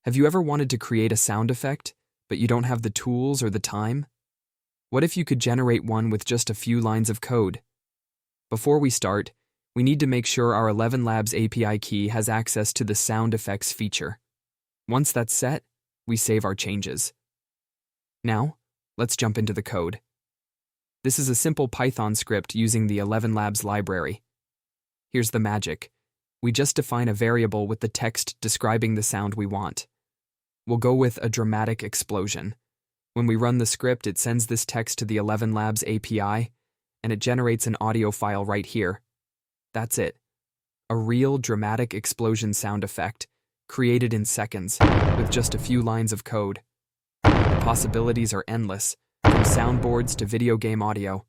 Have you ever wanted to create a sound effect, but you don't have the tools or the time? What if you could generate one with just a few lines of code? Before we start, we need to make sure our ElevenLabs API Key has access to the sound effects feature. Once that's set, we save our changes. Now, let's jump into the code. This is a simple Python script using the ElevenLabs library. Here's the magic. We just define a variable with the text describing the sound we want. We'll go with a dramatic explosion. When we run the script, it sends this text to the ElevenLabs API, and it generates an audio file right here. That's it. A real dramatic explosion sound effect, created in seconds, with just a few lines of code. The possibilities are endless, from soundboards to video game audio.